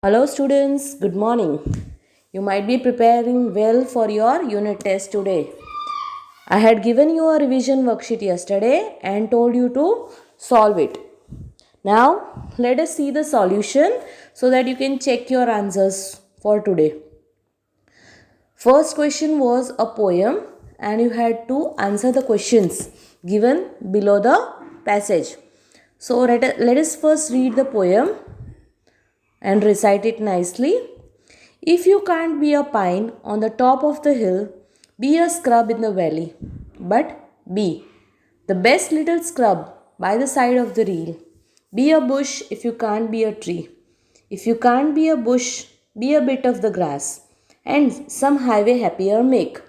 Hello students, good morning. You might be preparing well for your unit test today. I had given you a revision worksheet yesterday and told you to solve it. Now let us see the solution so that you can check your answers for today. First question was a poem and you had to answer the questions given below the passage. So let us first read the poem and recite it nicely. If you can't be a pine on the top of the hill, be a scrub in the valley. But be the best little scrub by the side of the reel. Be a bush if you can't be a tree. If you can't be a bush, be a bit of the grass, and some highway happier make.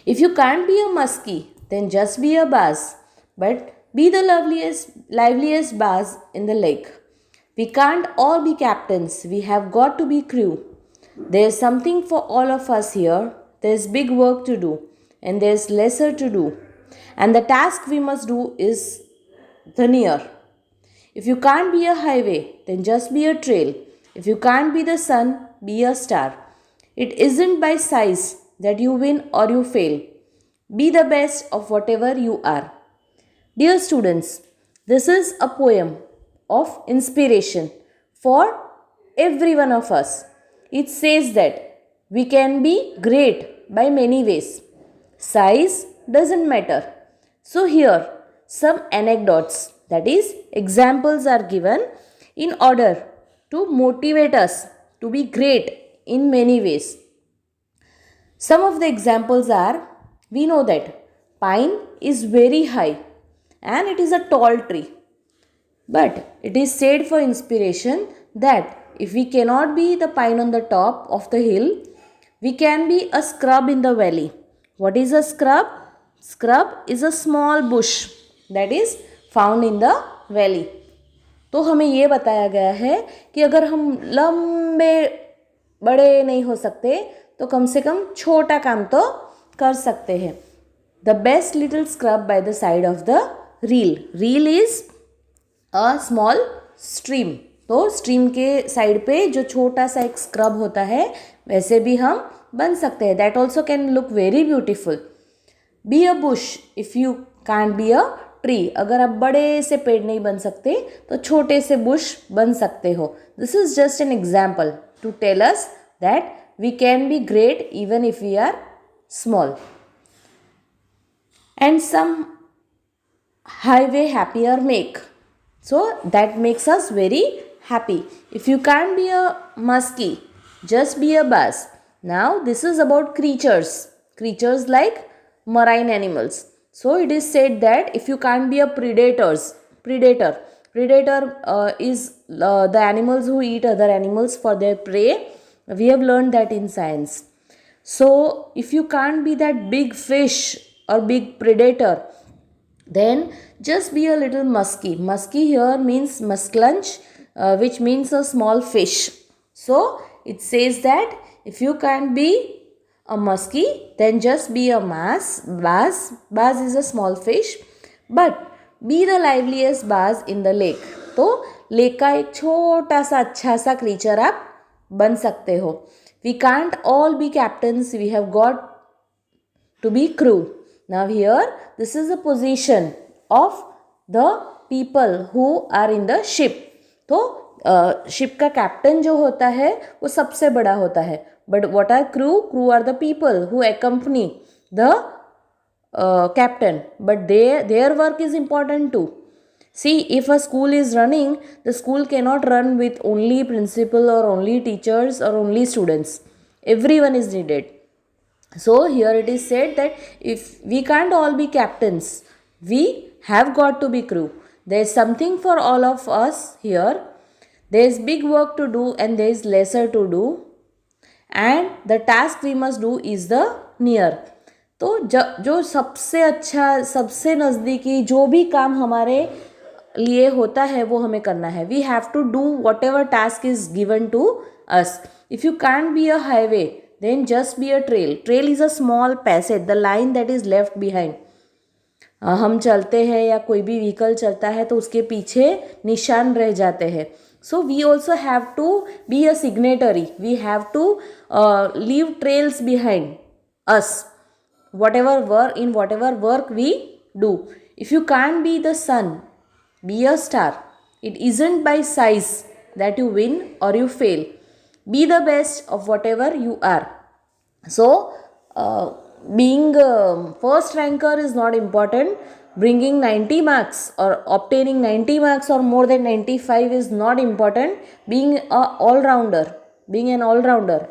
If you can't be a muskie, then just be a bass, but be the liveliest bass in the lake. We can't all be captains, we have got to be crew. There's something for all of us here. There's big work to do, and there's lesser to do. And the task we must do is the near. If you can't be a highway, then just be a trail. If you can't be the sun, be a star. It isn't by size that you win or you fail. Be the best of whatever you are. Dear students, this is a poem of inspiration for every one of us. It says that we can be great by many ways. Size doesn't matter. So, here some anecdotes, that is, examples are given in order to motivate us to be great in many ways. Some of the examples are, we know that pine is very high and it is a tall tree. But it is said for inspiration that if we cannot be the pine on the top of the hill, we can be a scrub in the valley. What is a scrub? Scrub is a small bush that is found in the valley. तो हमें ये बताया गया है कि अगर हम लंबे बड़े नहीं हो सकते तो कम से कम छोटा काम तो कर सकते हैं. The best little scrub by the side of the reel. Reel is a small stream. तो स्ट्रीम के साइड पे जो छोटा सा एक स्क्रब होता है वैसे भी हम बन सकते हैं. That also can look very beautiful. Be a bush if you can be a tree. अगर आप बड़े से पेड़ नहीं बन सकते तो छोटे से बुश बन सकते हो. This is just an example to tell us that we can be great even if we are small. And some highway happier make. So that makes us very happy. If you can't be a muskie, just be a bass. Now this is about creatures. Creatures like marine animals. So it is said that if you can't be a predator is the animals who eat other animals for their prey. We have learned that in science. So if you can't be that big fish or big predator, then just be a little muskie. Muskie here means musklunch, which means a small fish. So it says that if you can't be a muskie, then just be a bass. Bass is a small fish, but be the liveliest bass in the lake. तो lake का एक छोटा सा अच्छा सा creature आप बन सकते हो. We can't all be captains. We have got to be crew. Now here this is the position of the people who are in the ship. तो शिप का कैप्टन जो होता है वो सबसे बड़ा होता है. But what are crew? Crew are the people who accompany the captain. But their work is important too. See, if a school is running, the school cannot run with only principal or only teachers or only students. Everyone is needed. So here it is said that if we can't all be captains, we have got to be crew. There is something for all of us here. There is big work to do and there is lesser to do. And the task we must do is the near. तो जो सबसे अच्छा सबसे नज़दीकी जो भी काम हमारे लिए होता है वो हमें करना है. We have to do whatever task is given to us. If you can't be a highway, then just be a trail. Trail is a small passage, the line that is left behind. हम चलते हैं या कोई भी vehicle चलता है तो उसके पीछे निशान रह जाते हैं. So we also have to be a signatory. We have to leave trails behind us, whatever work, in whatever work we do. If you can't be the sun, be a star. It isn't by size that you win or you fail. Be the best of whatever you are. So being first ranker is not important. Bringing 90 marks or obtaining 90 marks or more than 95 is not important. Being an all rounder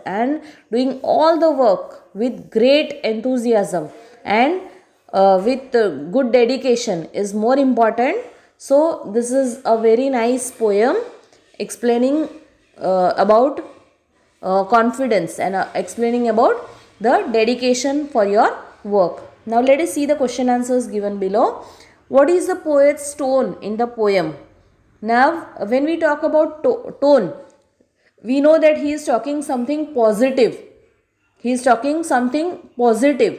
and doing all the work with great enthusiasm and with good dedication is more important. So this is a very nice poem explaining about confidence and explaining about the dedication for your work. Now let us see the question answers given below. What is the poet's tone in the poem? Now when we talk about tone, we know that he is talking something positive. He is talking something positive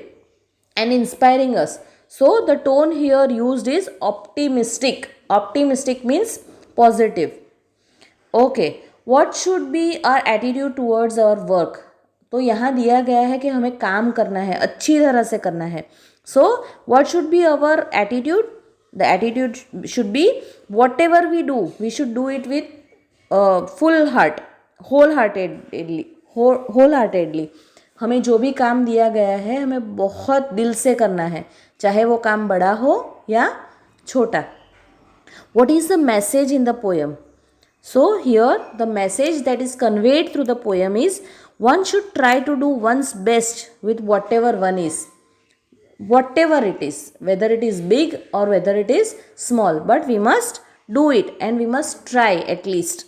and inspiring us. So the tone here used is optimistic. Optimistic means positive. Okay, what should be our attitude towards our work. तो यहाँ दिया गया है कि हमें काम करना है, अच्छी तरह से करना है. So what should be our attitude? The attitude should be whatever we do, we should do it with full heart, wholeheartedly. हमें जो भी काम दिया गया है हमें बहुत दिल से करना है, चाहे वो काम बड़ा हो या छोटा. What is the message in the poem? So here the message that is conveyed through the poem is one should try to do one's best with whatever one is. Whatever it is, whether it is big or whether it is small, but we must do it and we must try at least.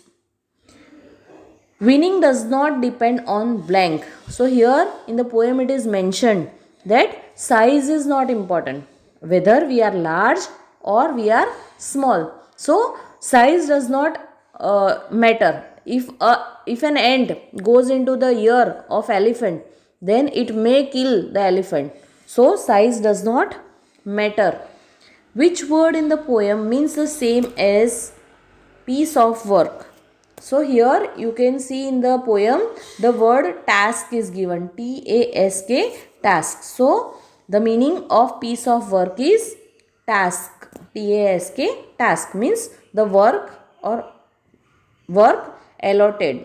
Winning does not depend on blank. So here in the poem it is mentioned that size is not important, whether we are large or we are small. So size does not matter. If an ant goes into the ear of elephant, then it may kill the elephant. So size does not matter. Which word in the poem means the same as piece of work? So here you can see in the poem the word task is given, task, task. So the meaning of piece of work is task, task. Task means the work or work allotted.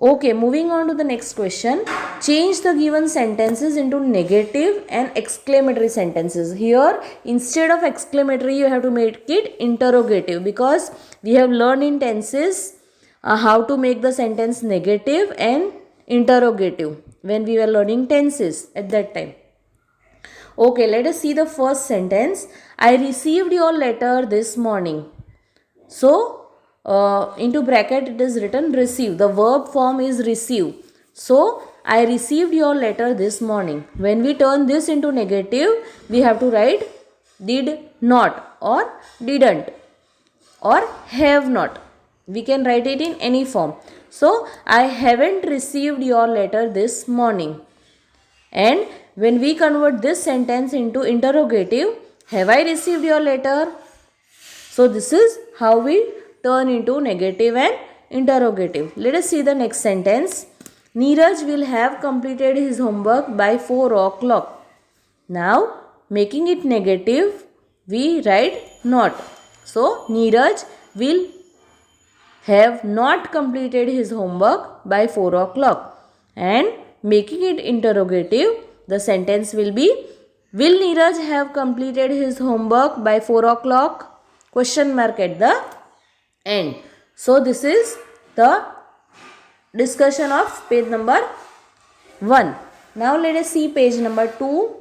Okay, moving on to the next question. Change the given sentences into negative and exclamatory sentences. Here instead of exclamatory you have to make it interrogative, because we have learned in tenses how to make the sentence negative and interrogative when we were learning tenses at that time. Okay, let us see the first sentence. I received your letter this morning. So into bracket it is written receive. The verb form is receive. So I received your letter this morning. When we turn this into negative, we have to write did not or didn't or have not. We can write it in any form. So I haven't received your letter this morning. And when we convert this sentence into interrogative, have I received your letter? So this is how we turn into negative and interrogative. Let us see the next sentence. Neeraj will have completed his homework by 4 o'clock. Now making it negative, we write not. So Neeraj will have not completed his homework by 4 o'clock. And making it interrogative, the sentence will be, will Neeraj have completed his homework by 4 o'clock? Question mark at the end. So this is the discussion of page number 1. Now let us see page number 2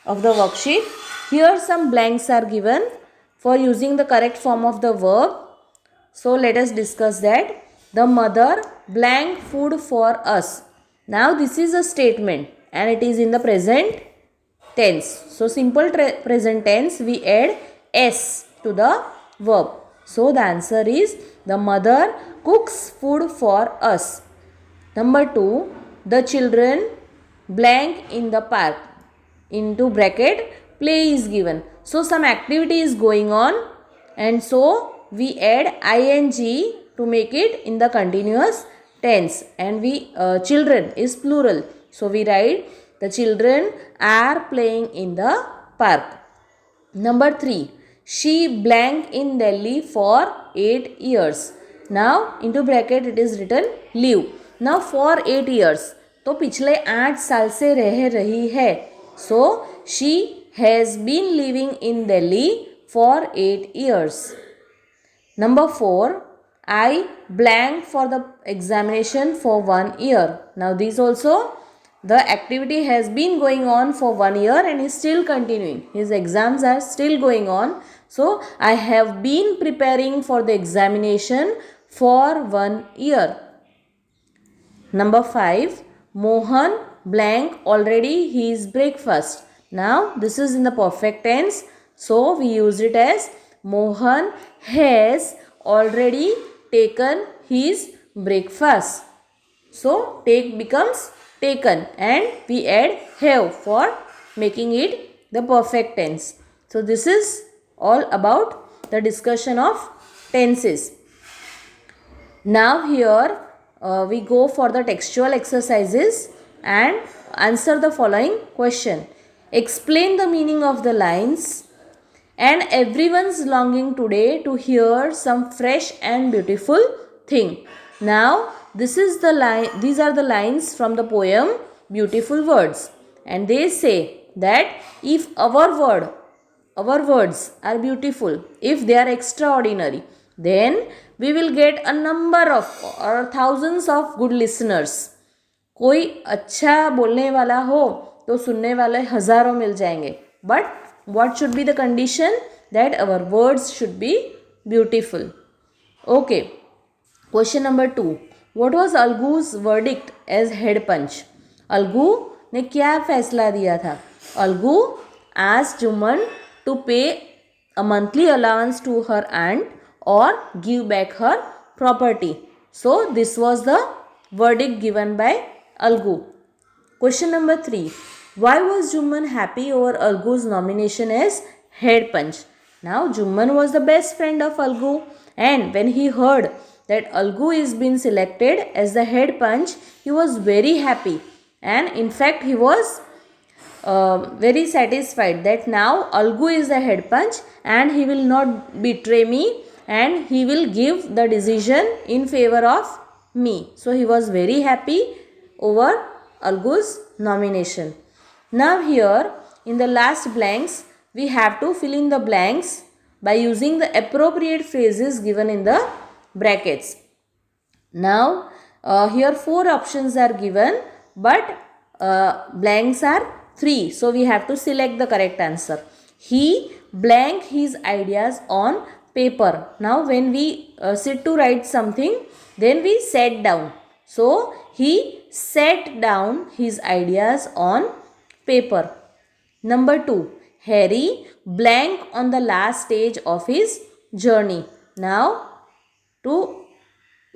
of the worksheet. Here some blanks are given for using the correct form of the verb. So let us discuss that. The mother blank food for us. Now this is a statement and it is in the present tense. So simple present tense, we add s to the verb. So the answer is the mother cooks food for us. Number 2, the children blank in the park. Into bracket play is given. So some activity is going on and so we add ing to make it in the continuous tense, and we children is plural, so we write the children are playing in the park. Number 3, she blank in Delhi for 8 years. Now into bracket it is written live. Now for 8 years, तो पिछले 8 साल से रह रही है. So she has been living in Delhi for 8 years. Number 4, I blanked for the examination for 1 year. Now these also, the activity has been going on for 1 year and is still continuing. His exams are still going on. So I have been preparing for the examination for 1 year. Number 5, Mohan blank already his breakfast. Now this is in the perfect tense, so we use it as Mohan has already taken his breakfast. So take becomes taken and we add have for making it the perfect tense. So this is all about the discussion of tenses. Now here we go for the textual exercises and answer the following question. Explain the meaning of the lines. And everyone's longing today to hear some fresh and beautiful thing. Now this is the line, these are the lines from the poem Beautiful Words, and they say that if our words are beautiful, if they are extraordinary, then we will get a number of or thousands of good listeners. कोई अच्छा बोलने वाला हो तो सुनने वाले हजारों मिल जाएंगे, but what should be the condition? That our words should be beautiful. Okay. Question number 2. What was Algu's verdict as head punch? Algu ने क्या फैसला दिया था? Algu asked Juman to pay a monthly allowance to her aunt or give back her property. So this was the verdict given by Algu. Question number 3. Why was Juman happy over Algu's nomination as head punch? Now Juman was the best friend of Algu, and when he heard that Algu is being selected as the head punch, he was very happy, and in fact he was very satisfied that now Algu is the head punch and he will not betray me and he will give the decision in favor of me. So he was very happy over Algu's nomination. Now here in the last blanks we have to fill in the blanks by using the appropriate phrases given in the brackets. Now here 4 options are given, but blanks are 3, so we have to select the correct answer. He blank his ideas on paper. Now when we sit to write something, then we sat down. So he set down his ideas on paper. Number 2, Harry blank on the last stage of his journey. Now to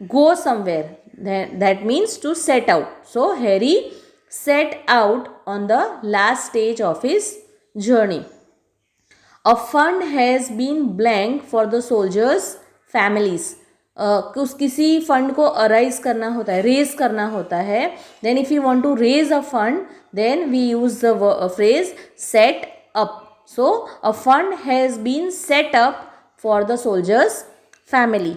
go somewhere, that means to set out. So Harry set out on the last stage of his journey. A fund has been blank for the soldiers' families. किसी fund को arise करना होता है, raise करना होता है. Then if you want to raise a fund, then we use the phrase set up. So a fund has been set up for the soldiers family.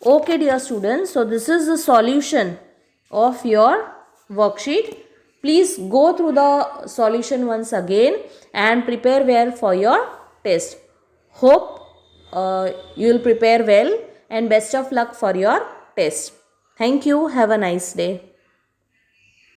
Okay dear students, so this is the solution of your worksheet. Please go through the solution once again and prepare well for your test. Hope you will prepare well and best of luck for your test. Thank you. Have a nice day.